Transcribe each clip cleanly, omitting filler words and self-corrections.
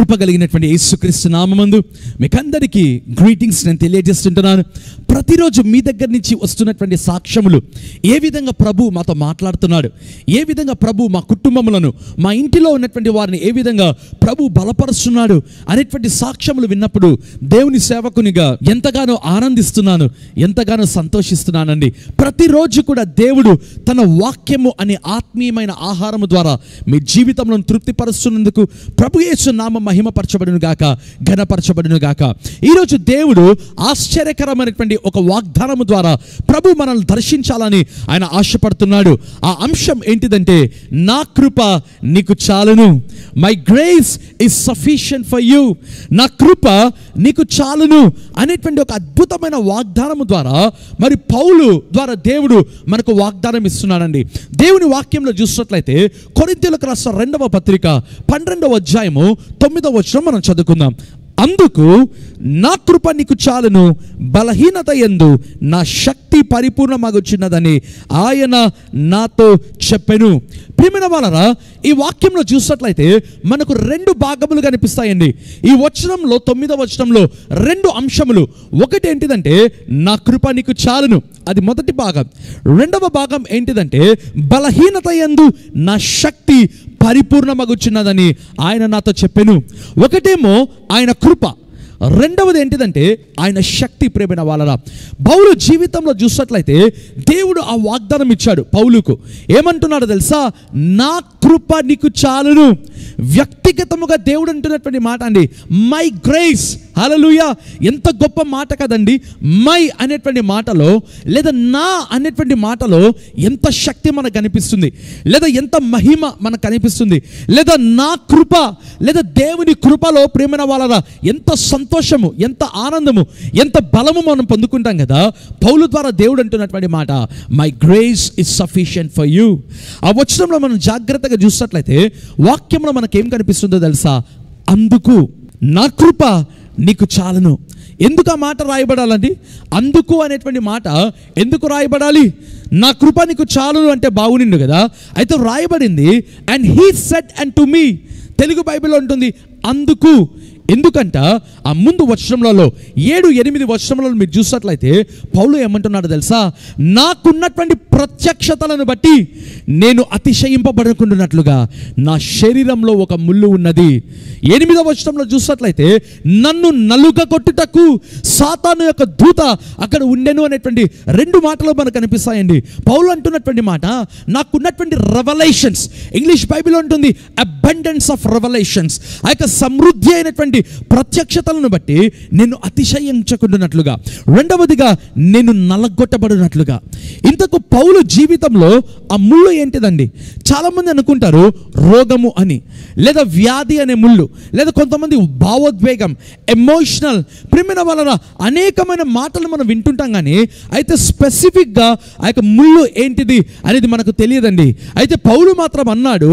కృప కలిగినటువంటి యేసుక్రీస్తు నామమందు మీకందరికీ గ్రీటింగ్స్ నేను తెలియజేస్తుంటున్నాను. ప్రతిరోజు మీ దగ్గర నుంచి వస్తున్నటువంటి సాక్ష్యములు ఏ విధంగా ప్రభు మాతో మాట్లాడుతున్నాడు, ఏ విధంగా ప్రభు మా కుటుంబములను, మా ఇంటిలో ఉన్నటువంటి వారిని ఏ విధంగా ప్రభు బలపరుస్తున్నాడు అనేటువంటి సాక్ష్యములు విన్నప్పుడు దేవుని సేవకునిగా ఎంతగానో ఆనందిస్తున్నాను, ఎంతగానో సంతోషిస్తున్నానండి. ప్రతిరోజు కూడా దేవుడు తన వాక్యము అనే ఆత్మీయమైన ఆహారము ద్వారా మీ జీవితంలో తృప్తిపరుస్తున్నందుకు ప్రభు యేసు నామం మహిమపరచబడును గాక, ఘనపరచబడును గాక. ఈరోజు దేవుడు ఆశ్చర్యకరమైనటువంటి ఒక వాగ్దానము ద్వారా ప్రభు మనల్ని దర్శించాలని ఆయన ఆశపడుతున్నాడు. ఆ అంశం ఏంటిదంటే, నా కృప నీకు చాలును. My grace is sufficient for you. నా కృప నీకు చాలును అనేటువంటి ఒక అద్భుతమైన వాగ్దానము ద్వారా మరి పౌలు ద్వారా దేవుడు మనకు వాగ్దానం ఇస్తున్నాడండి. దేవుని వాక్యంలో చూసినట్లయితే కొరింథీయులకు రాసిన 2వ పత్రిక 12వ అధ్యాయము 9వ వచనం మనం చదువుకుందాం. అందుకు నా కృప నీకు చాలును, బలహీనత యందు నా శక్తి పరిపూర్ణమగుచున్నదని ఆయన నాతో చెప్పెను. ప్రియమైన వాళ్ళరా, ఈ వాక్యంలో చూసినట్లయితే మనకు 2 భాగములు కనిపిస్తాయండి. ఈ వచనంలో 9వ వచనంలో 2 అంశములు. ఒకటి ఏంటిదంటే, నా కృప నీకు చాలును, అది మొదటి భాగం. 2వ భాగం ఏంటిదంటే, బలహీనత యందు నా శక్తి పరిపూర్ణమగుచున్నదని ఆయన నాతో చెప్పెను. ఒకటేమో ఆయన కృప, రెండవది ఏంటిదంటే ఆయన శక్తి. ప్రేమైన వాళ్ళరా, పౌలు జీవితంలో చూసినట్లయితే దేవుడు ఆ వాగ్దానం ఇచ్చాడు పౌలుకు. ఏమంటున్నాడు తెలుసా? నా కృప నీకు చాలును. వ్యక్తిగతముగా దేవుడు అంటున్నటువంటి మాట అండి, మై గ్రేస్. హల్లెలూయా! ఎంత గొప్ప మాట కదండి. మై అనేటువంటి మాటలో లేదా నా అనేటువంటి మాటలో ఎంత శక్తి మనకు కనిపిస్తుంది, లేదా ఎంత మహిమ మనకు కనిపిస్తుంది, లేదా నా కృప లేదా దేవుని కృపలో ప్రేమైన వాళ్ళరా ఎంత సంతోషము, ఎంత ఆనందము, ఎంత బలము మనం పొందుకుంటాం కదా. పౌలు ద్వారా దేవుడు అంటున్నటువంటి మాట, my grace is sufficient for you. ఆ వచనంలో మనం జాగ్రత్తగా చూసినట్లయితే వాక్యంలో మనకేం కనిపిస్తుందో తెలుసా? అందుకు నా కృప నీకు చాలును. ఎందుకు ఆ మాట రాయబడాలండి? అందుకు అనేటువంటి మాట ఎందుకు రాయబడాలి? నా కృప నీకు చాలును అంటే బాగునిండు కదా. అయితే రాయబడింది and he said and to me. Telugu బైబిల్లో ఉంటుంది అందుకు. ఎందుకంట ఆ ముందు వచనంలో 7-8 వచనంలో మీరు చూసినట్లయితే పౌలు ఏమంటున్నాడు తెలుసా? నాకున్నటువంటి ప్రత్యక్షతలను బట్టి నేను అతిశయింపబడకుండానట్లుగా నా శరీరంలో ఒక ముళ్ళు ఉన్నది. 8వ వచనంలో చూసినట్లయితే నన్ను నలుగగొట్టుటకు సాతాను యొక్క దూత అక్కడ ఉండెను అనేటువంటి 2 మాటలు మనకు కనిపిస్తాయండి. పౌలు అంటున్నటువంటి మాట, నాకున్నటువంటి రెవల్యూషన్స్, ఇంగ్లీష్ బైబిల్లో ఉంటుంది అబండెన్స్ ఆఫ్ రెవల్యూషన్స్, ఆ యొక్క సమృద్ధి అయినటువంటి ప్రత్యక్షతలను బట్టి నేను అతిశయించకుండానట్లుగా, రెండవదిగా నేను నలగొట్టబడినట్లుగా. ఇంతకు పౌలు జీవితంలో ఆ ముళ్ళు ఏంటిదండి? చాలా మంది అనుకుంటారు రోగము అని, లేదా వ్యాధి అనే ముళ్ళు, లేదా కొంతమంది భావోద్వేగం, ఎమోషనల్. ప్రేమైన వలన అనేకమైన మాటలు మనం వింటుంటాం, కానీ అయితే స్పెసిఫిక్గా ఆ యొక్క ముళ్ళు ఏంటిది అనేది మనకు తెలియదండి. అయితే పౌలు మాత్రం అన్నాడు,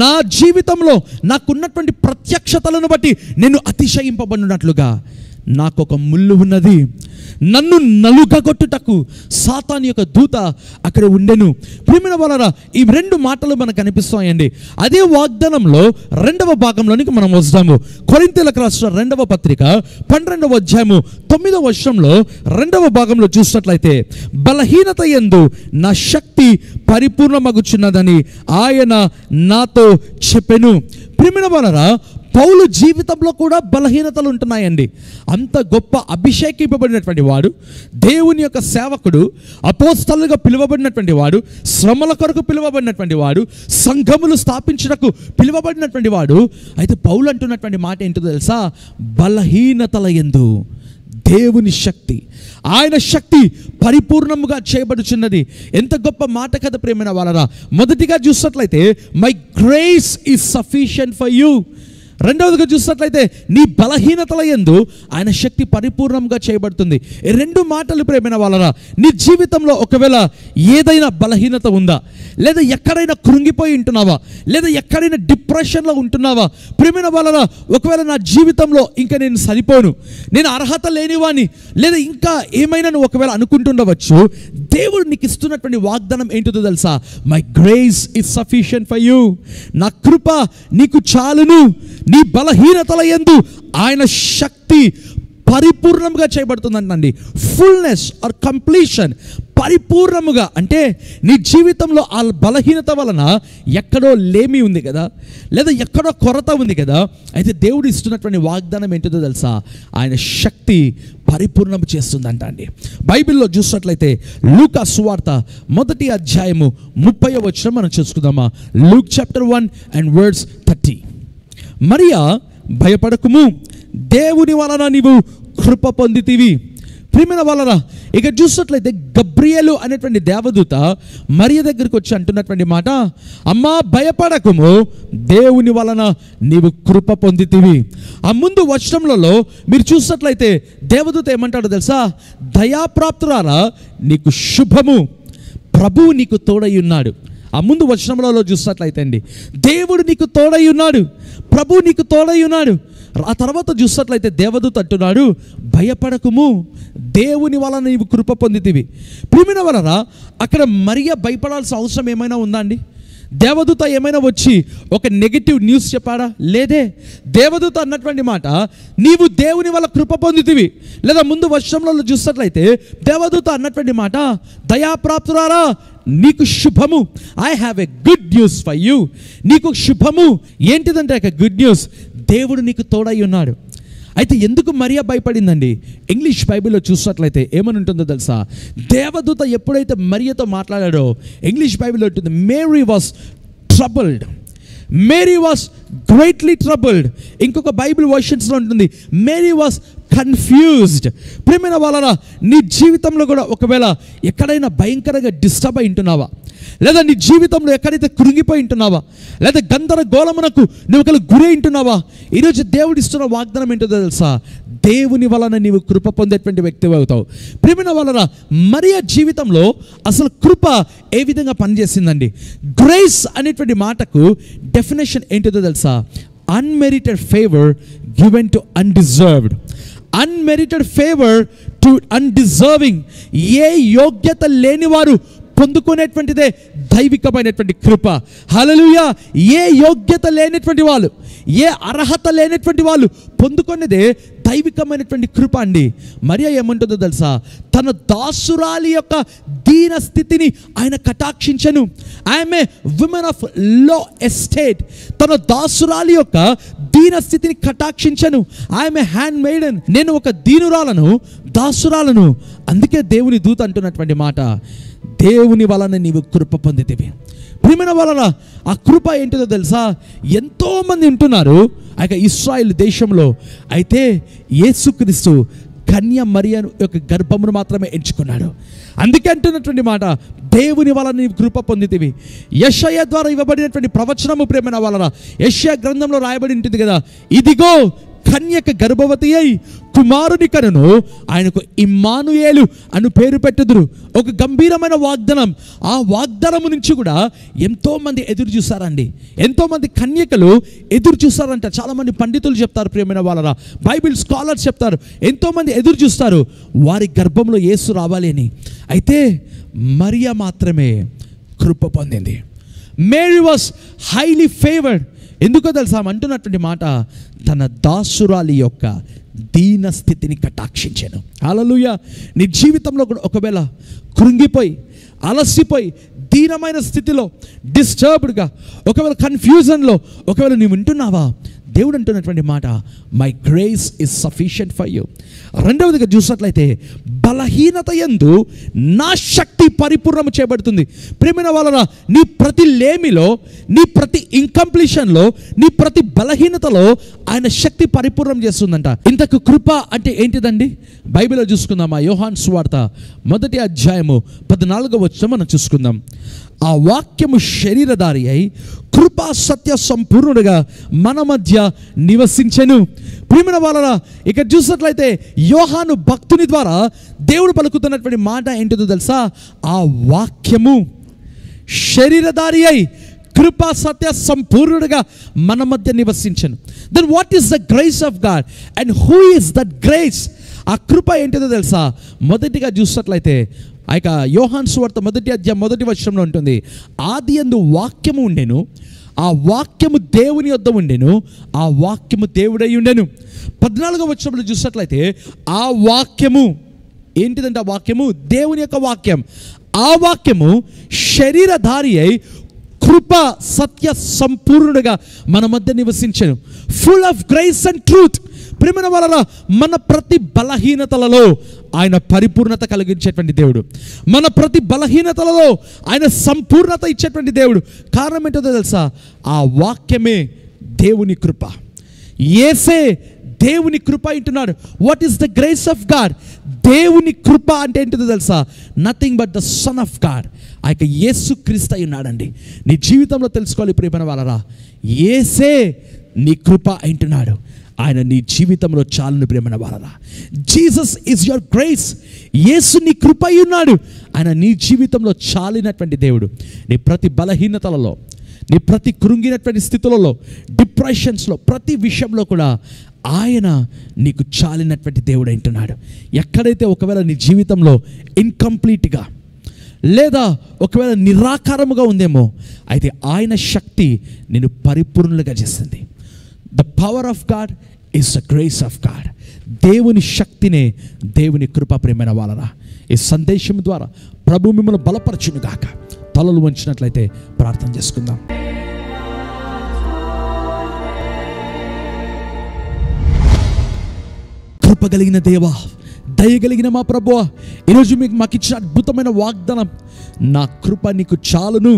నా జీవితంలో నాకున్నటువంటి ప్రత్యక్షతలను బట్టి నేను అతిశయింపబడినట్లుగా నాకు ఒక ముళ్ళు ఉన్నది. నన్ను నలుగగొట్టుటకు సాతాను యొక్క దూత అక్కడ ఉండెను. ప్రియమైన వాళ్ళరా, ఈ 2 మాటలు మనకు కనిపిస్తాయండి. అదే వాగ్దానంలో 2వ భాగంలోనికి మనం వస్తాము. కొరింథీయులకు రాసిన 2వ పత్రిక 12వ అధ్యాయము 9వ వచనంలో 2వ భాగంలో చూసినట్లయితే బలహీనత యందు నా శక్తి పరిపూర్ణమగుచున్నదని ఆయన నాతో చెప్పెను. ప్రియమైన వాళ్ళరా, పౌలు జీవితంలో కూడా బలహీనతలు ఉంటున్నాయండి. అంత గొప్ప అభిషేకింపబడినటువంటి వాడు, దేవుని యొక్క సేవకుడు, అపోస్తలుగా పిలువబడినటువంటి వాడు, శ్రమల కొరకు పిలువబడినటువంటి వాడు, సంఘములు స్థాపించడానికి పిలువబడినటువంటి వాడు. అయితే పౌలు అంటున్నటువంటి మాట ఏంటో తెలుసా? బలహీనతల యందు దేవుని శక్తి, ఆయన శక్తి పరిపూర్ణముగా చేయబడుచున్నది. ఎంత గొప్ప మాట కదా ప్రియమైన వాళ్ళరా. మొదటిగా చూసినట్లయితే my grace is sufficient for you. రెండవదిగా చూసినట్లయితే నీ బలహీనతల యందు ఆయన శక్తి పరిపూర్ణంగా చేయబడుతుంది. ఈ 2 మాటలు ప్రియమైన వాళ్ళరా, నీ జీవితంలో ఒకవేళ ఏదైనా బలహీనత ఉందా, లేదా ఎక్కడైనా కృంగిపోయి ఉంటున్నావా, లేదా ఎక్కడైనా డిప్రెషన్లో ఉంటున్నావా? ప్రియమైన వాళ్ళరా, ఒకవేళ నా జీవితంలో ఇంకా నేను సరిపోను, నేను అర్హత లేనివాణ్ణి, లేదా ఇంకా ఏమైనా నువ్వు ఒకవేళ అనుకుంటుండవచ్చు, దేవుడు నీకు ఇస్తున్నటువంటి వాగ్దానం ఏంటిదో తెలుసా? My grace is sufficient for you. నా కృప నీకు చాలును, నీ బలహీనతల యందు ఆయన శక్తి పరిపూర్ణంగా చేయబడుతుందండి. ఫుల్నెస్ ఆర్ కంప్లీషన్, పరిపూర్ణముగా. అంటే నీ జీవితంలో ఆ బలహీనత వలన ఎక్కడో లేమి ఉంది కదా, లేదా ఎక్కడో కొరత ఉంది కదా. అయితే దేవుడు ఇస్తున్నటువంటి వాగ్దానం ఏంటిదో తెలుసా? ఆయన శక్తి పరిపూర్ణం చేస్తుందంట అండి. బైబిల్లో చూసినట్లయితే లూకా సువార్త 1వ అధ్యాయము 30వ వచనం మనం చూసుకుందామా? Luke chapter 1 and verse 30. మరియా, భయపడకుము, దేవుని వలన నీవు కృప పొందితివి. ప్రియమైన వాళ్ళరా, ఇక చూసినట్లయితే గబ్రియేలు అనేటువంటి దేవదూత మరియ దగ్గరికి వచ్చి అంటున్నటువంటి మాట, అమ్మా భయపడకుము, దేవుని వలన నీవు కృప పొందితివి. ఆ ముందు వచనములలో మీరు చూసినట్లయితే దేవదూత ఏమంటాడో తెలుసా? దయాప్రాప్తురాలా, నీకు శుభము, ప్రభువు నీకు తోడై ఉన్నాడు. ఆ ముందు వచనములలో చూసినట్లయితే అండి, దేవుడు నీకు తోడై ఉన్నాడు, ప్రభువు నీకు తోడై ఉన్నాడు. ఆ తర్వాత చూసినట్లయితే దేవదూత అంటున్నాడు, భయపడకుము, దేవుని వలన నీవు కృప పొందితివి. ప్రియమైన వలన అక్కడ మరియ భయపడాల్సిన అవసరం ఏమైనా ఉందా అండి? దేవదూత ఏమైనా వచ్చి ఒక నెగిటివ్ న్యూస్ చెప్పాడా? లేదే. దేవదూత అన్నటువంటి మాట, నీవు దేవుని వల్ల కృప పొందితివి. లేదా ముందు వర్షంలో చూసినట్లయితే దేవదూత అన్నటువంటి మాట, దయాప్రాప్తురారా, నీకు శుభము, I have a good news for you. నీకు శుభము ఏంటిదంటే ఒక గుడ్ న్యూస్, దేవుడు నీకు తోడై ఉన్నాడు. అయితే ఎందుకు మరియా భయపడిందండి? ఇంగ్లీష్ బైబిల్లో చూసినట్లయితే ఏమని ఉంటుందో తెలుసా? దేవదూత ఎప్పుడైతే మరియతో మాట్లాడాడో ఇంగ్లీష్ బైబిల్లో ఉంటుంది, Mary was troubled, Mary was greatly troubled. ఇంకొక బైబిల్ వర్షన్స్లో ఉంటుంది, మేరీ వాస్ కన్ఫ్యూజ్డ్. ప్రియమైన వాళ్ళరా, నీ జీవితంలో కూడా ఒకవేళ ఎక్కడైనా భయంకరంగా డిస్టర్బ్ అయి ఉంటున్నావా, లేదా నీ జీవితంలో ఎక్కడైతే కృంగిపోయి ఉంటున్నావా, లేదా గందరగోళమునకు నువ్వు ఒకవేళ గురి ఉంటున్నావా, ఈరోజు దేవుడు ఇస్తున్న వాగ్దానం ఏంటో తెలుసా? దేవుని వలన నీవు కృప పొందేటువంటి వ్యక్తి అవుతావు. ప్రియమైన వాళ్ళరా, మరియ జీవితంలో అసలు కృప ఏ విధంగా పనిచేసిందండి? గ్రేస్ అనేటువంటి మాటకు డెఫినేషన్ ఏంటిదో తెలుసా? Unmerited favour given to undeserved. Unmerited favour to undeserving. ఏ యోగ్యత లేనివారు పొందుకునేటువంటిదే దైవికమైనటువంటి కృప. హల్లెలూయా. ఏ యోగ్యత లేనటువంటి వాళ్ళు, ఏ అర్హత లేనటువంటి వాళ్ళు పొందుకునేదే దైవికమైనటువంటి కృప అండి. మరియా ఏమంటుందో తెలుసా? తన దాసురాలి యొక్క దీన స్థితిని ఆయన కటాక్షించను. ఆమె విమెన్ ఆఫ్ లో ఎస్టేట్. తన దాసురాలి యొక్క దీన స్థితిని కటాక్షించను. ఆమె హ్యాండ్ మేడన్. నేను ఒక దీనురాలను, దాసురాలను. అందుకే దేవుని దూత అంటున్నటువంటి మాట, దేవుని వలన నీవు కృప పొందితివి. ప్రియమైన వలన ఆ కృప ఏంటిదో తెలుసా? ఎంతోమంది ఉంటున్నారు ఆ ఇశ్రాయేల్ దేశంలో. అయితే యేసుక్రీస్తు కన్య మరియ యొక్క గర్భమును మాత్రమే ఎంచుకున్నాడు. అందుకే అంటున్నటువంటి మాట, దేవుని వలన నీవు కృప పొందితివి. యెషయా ద్వారా ఇవ్వబడినటువంటి ప్రవచనము ప్రియమైన వలన యెషయా గ్రంథంలో రాయబడి ఉంటుంది కదా, ఇదిగో కన్యక గర్భవతి అయి కుమారుని కనును, ఆయనకు ఇమ్మానుయేలు అను పేరు పెట్టుదురు. ఒక గంభీరమైన వాగ్దానం. ఆ వాగ్దానము నుంచి కూడా ఎంతోమంది ఎదురు చూస్తారండి. ఎంతోమంది కన్యకలు ఎదురు చూస్తారంట. చాలామంది పండితులు చెప్తారు, ప్రియమైన వాళ్ళరా, బైబిల్ స్కాలర్స్ చెప్తారు, ఎంతోమంది ఎదురు చూస్తారు వారి గర్భంలో యేసు రావాలి అని. అయితే మరియా మాత్రమే కృప పొందింది. Mary was highly favoured. ఎందుకో తెలుసా? అంటున్నటువంటి మాట, తన దాసురాలి యొక్క దీన స్థితిని కటాక్షించాను. హల్లెలూయా. నీ జీవితంలో కూడా ఒకవేళ కృంగిపోయి, అలసిపోయి, దీనమైన స్థితిలో, డిస్టర్బ్డ్గా, ఒకవేళ కన్ఫ్యూజన్లో ఒకవేళ నీవు ఉంటున్నావా, దేవుడు అంటున్నటువంటి మాట, my grace is sufficient for you. రెండవదిగా చూసినట్లయితే బలహీనత యందు నా శక్తి పరిపూర్ణము చేయబడుతుంది. ప్రియమైన వాళ్ళరా, నీ ప్రతి లేమిలో, నీ ప్రతి ఇన్కంప్లీషన్లో, నీ ప్రతి బలహీనతలో ఆయన శక్తి పరిపూర్ణం చేస్తుందంట. ఇంతకు కృప అంటే ఏంటిదండి? బైబిల్లో చూసుకుందామా? యోహాను సువార్త 1వ అధ్యాయము 14వ వచనం మనం చూసుకుందాం. ఆ వాక్యము శరీరధారి అయి కృపా సత్య సంపూర్ణుడుగా మన మధ్య నివసించెను. ప్రియమైన వాళ్ళరా, ఇక్కడ చూసినట్లయితే యోహాను భక్తుని ద్వారా దేవుడు పలుకుతున్నటువంటి మాట ఏంటిదో తెలుసా? ఆ వాక్యము శరీరధారి అయి కృపా సత్య సంపూర్ణుడుగా మన మధ్య నివసించెను. Then what is the grace of God and who is that grace? ఆ కృప ఏంటిదో తెలుసా? మొదటిగా చూసినట్లయితే ఆ యొక్క యోహాను సువార్త 1:1 ఉంటుంది, ఆదియందు వాక్యము ఉండెను, ఆ వాక్యము దేవుని యొద్ద ఉండెను, ఆ వాక్యము దేవుడై ఉండెను. 14వ వచనంలో చూసినట్లయితే ఆ వాక్యము ఏంటిదంటే, ఆ వాక్యము దేవుని యొక్క వాక్యం. ఆ వాక్యము శరీరధారి అయి కృప సత్య సంపూర్ణుడుగా మన మధ్య నివసించెను. Full of grace and truth. ప్రియమైన వాళ్ళ, మన ప్రతి బలహీనతలలో ఆయన పరిపూర్ణత కలిగించేటువంటి దేవుడు. మన ప్రతి బలహీనతలలో ఆయన సంపూర్ణత ఇచ్చేటువంటి దేవుడు. కారణం ఏంటో తెలుసా? ఆ వాక్యమే దేవుని కృప. యేసే దేవుని కృప అంటున్నాడు. What is the grace of God? దేవుని కృప అంటే ఏంటిదో తెలుసా? Nothing but the son of God. ఆ యొక్క యేసు క్రీస్తు అయి ఉన్నాడండి. నీ జీవితంలో తెలుసుకోవాలి ప్రియమైన వాళ్ళరా, యేసే నీ కృప అంటున్నాడు. ఆయన నీ జీవితంలో చాలును ప్రియమైన వాళ్ళరా. Jesus is your grace. యేసు నీ కృప అయి ఉన్నాడు. ఆయన నీ జీవితంలో చాలినటువంటి దేవుడు. నీ ప్రతి బలహీనతలలో, నీ ప్రతి కృంగినటువంటి స్థితులలో, డిప్రెషన్స్లో, ప్రతి విషయంలో కూడా ఆయన నీకు చాలినటువంటి దేవుడు అంటున్నాడు. ఎక్కడైతే ఒకవేళ నీ జీవితంలో ఇన్కంప్లీట్గా లేదా ఒకవేళ నిరాకారముగా ఉందేమో, అయితే ఆయన శక్తి నిన్ను పరిపూర్ణులుగా చేస్తుంది. The power of God is the grace of God. దేవుని శక్తినే దేవుని కృప. ప్రియమైన వాళ్ళరా, ఈ సందేశం ద్వారా ప్రభు మిమ్మల్ని బలపరచును గాక. తలలు వంచినట్లయితే ప్రార్థన చేసుకుందాం. కృప కలిగిన దేవా, దయగలిగిన మా ప్రభువా, ఈరోజు మాకు ఇచ్చిన అద్భుతమైన వాగ్దానం, నా కృప నీకు చాలును,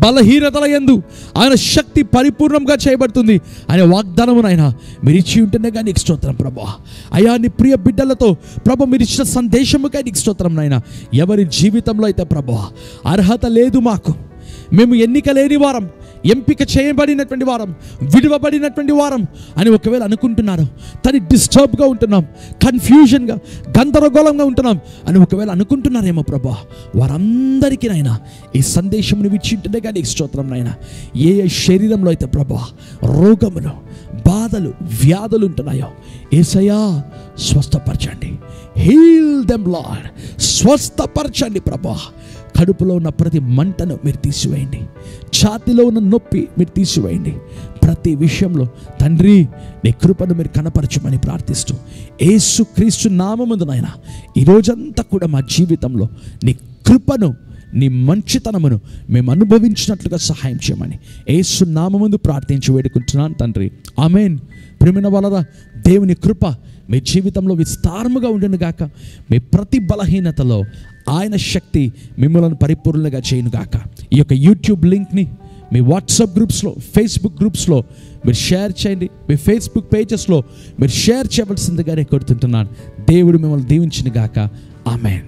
బలహీనతల యందు ఆయన శక్తి పరిపూర్ణంగా చేయబడుతుంది అనే వాగ్దానము నాయన మీరు ఇచ్చి ఉంటేనే కానీ నీకు స్తోత్రం ప్రభువా. అయ్యా, నీ ప్రియ బిడ్డలతో ప్రభు మీరు ఇచ్చిన సందేశముకై నీకు స్తోత్రం నాయన. ఎవరి జీవితంలో అయితే ప్రభువా అర్హత లేదు, మాకు మేము ఎన్నిక లేని వారం, ఎంపిక చేయబడినటువంటి వారం, విడువబడినటువంటి వారం అని ఒకవేళ అనుకుంటున్నారు, తను డిస్టర్బ్గా ఉంటున్నాం, కన్ఫ్యూజన్గా, గందరగోళంగా ఉంటున్నాం అని ఒకవేళ అనుకుంటున్నారేమో ప్రభా, వారందరికీ నాయన ఈ సందేశం నువ్వు ఇచ్చింటేనే కానీ నీకు స్తోత్రం నాయన. ఏ శరీరంలో అయితే ప్రభా రోగములు, బాధలు, వ్యాధులు ఉంటున్నాయో యేసయ్యా స్వస్థపరచండి. Heal them Lord. స్వస్థపరచండి ప్రభా. కడుపులో ఉన్న ప్రతి మంటను మీరు తీసివేయండి. ఛాతిలో ఉన్న నొప్పి మీరు తీసివేయండి. ప్రతి విషయంలో తండ్రి నీ కృపను మీరు కనపరచమని ప్రార్థిస్తూ యేసుక్రీస్తు నామమున నాయన ఈరోజంతా కూడా మా జీవితంలో నీ కృపను, నీ మంచితనమును మేము అనుభవించినట్లుగా సహాయం చేయమని యేసు నామమున ప్రార్థించి వేడుకుంటున్నాను తండ్రి. ఆమేన్. ప్రియమైన వాళ్ళరా, దేవుని కృప మీ జీవితంలో విస్తారముగా ఉండును గాక. మీ ప్రతి బలహీనతలో ఆయన శక్తి మిమ్మల్ని పరిపూర్ణంగా చేయను గాక. ఈ యొక్క యూట్యూబ్ లింక్ని మీ వాట్సాప్ గ్రూప్స్లో, ఫేస్బుక్ గ్రూప్స్లో మీరు షేర్ చేయండి. మీ ఫేస్బుక్ పేజెస్లో మీరు షేర్ చేయవలసిందిగానే కోరుతుంటున్నాను. దేవుడు మిమ్మల్ని దీవించును గాక. ఆమేన్.